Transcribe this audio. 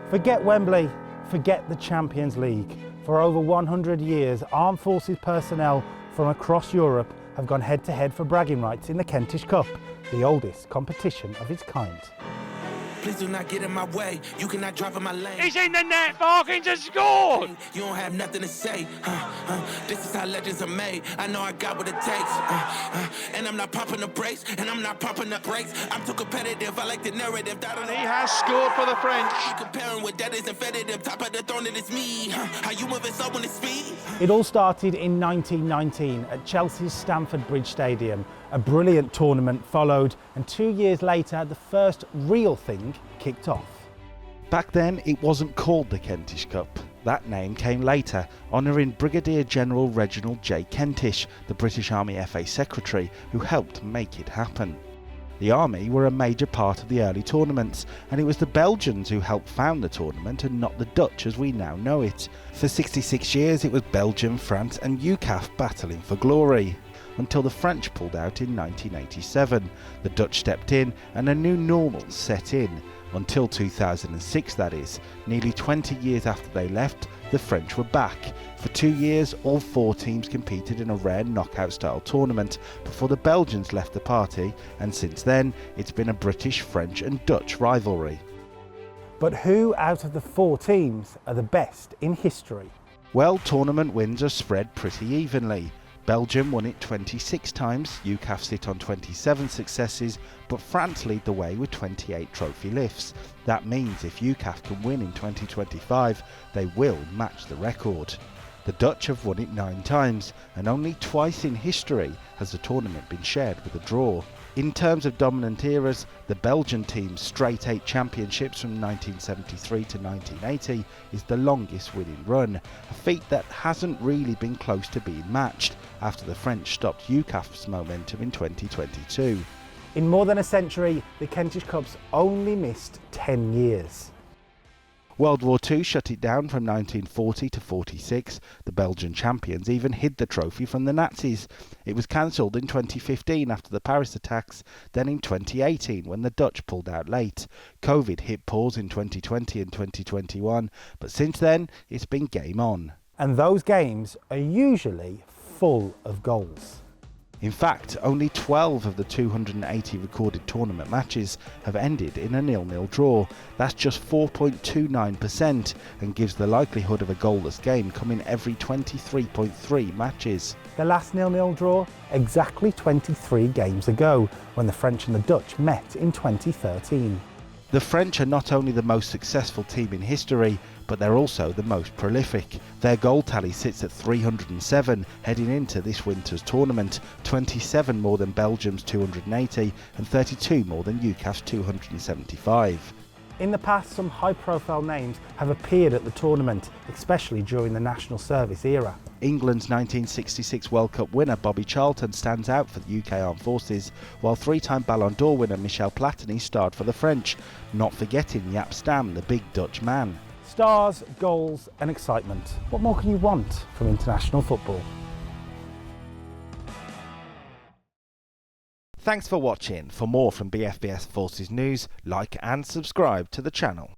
Forget Wembley, forget the Champions League. For over 100 years, armed forces personnel from across Europe have gone head-to-head for bragging rights in the Kentish Cup, the oldest competition of its kind. Please do not get in my way. You cannot drive in my lane. He's in the net. Barkins has scored. You don't have nothing to say. This is how legends are made. I know I got what it takes. And I'm not popping the brakes. And I'm not popping the brakes. I'm too competitive. I like the narrative. And he has scored for the French. Comparing with that is infinitive. Top of the throne, it is me. How you moving so when it's speed? It all started in 1919 at Chelsea's Stamford Bridge Stadium. A brilliant tournament followed, and 2 years later, the first real thing kicked off. Back then, it wasn't called the Kentish Cup. That name came later, honouring Brigadier General Reginald J. Kentish, the British Army FA Secretary, who helped make it happen. The Army were a major part of the early tournaments, and it was the Belgians who helped found the tournament and not the Dutch as we now know it. For 66 years, it was Belgium, France and UCAF battling for glory, until the French pulled out in 1987. The Dutch stepped in and a new normal set in. Until 2006, that is. Nearly 20 years after they left, the French were back. For 2 years, all 4 teams competed in a rare knockout-style tournament before the Belgians left the party, and since then, it's been a British, French and Dutch rivalry. But who out of the 4 teams are the best in history? Well, tournament wins are spread pretty evenly. Belgium won it 26 times, UCAF sit on 27 successes, but France lead the way with 28 trophy lifts. That means if UCAF can win in 2025, they will match the record. The Dutch have won it 9 times, and only twice in history has the tournament been shared with a draw. In terms of dominant eras, the Belgian team's straight 8 championships from 1973 to 1980 is the longest winning run, a feat that hasn't really been close to being matched after the French stopped UCAF's momentum in 2022. In more than a century, the Kentish Cup's only missed 10 years. World War II shut it down from 1940 to 46. The Belgian champions even hid the trophy from the Nazis. It was cancelled in 2015 after the Paris attacks, then in 2018 when the Dutch pulled out late. Covid hit pause in 2020 and 2021, but since then it's been game on. And those games are usually full of goals. In fact, only 12 of the 280 recorded tournament matches have ended in a 0-0 draw. That's just 4.29% and gives the likelihood of a goalless game coming every 23.3 matches. The last 0-0 draw exactly 23 games ago, when the French and the Dutch met in 2013. The French are not only the most successful team in history, but they're also the most prolific. Their goal tally sits at 307 heading into this winter's tournament, 27 more than Belgium's 280 and 32 more than UCAF's 275. In the past, some high-profile names have appeared at the tournament, especially during the national service era. England's 1966 World Cup winner Bobby Charlton stands out for the UK Armed Forces, while 3-time Ballon d'Or winner Michel Platini starred for the French, not forgetting Jaap Stam, the big Dutch man. Stars, goals and excitement. What more can you want from international football? Thanks for watching. For more from BFBS Forces News, like and subscribe to the channel.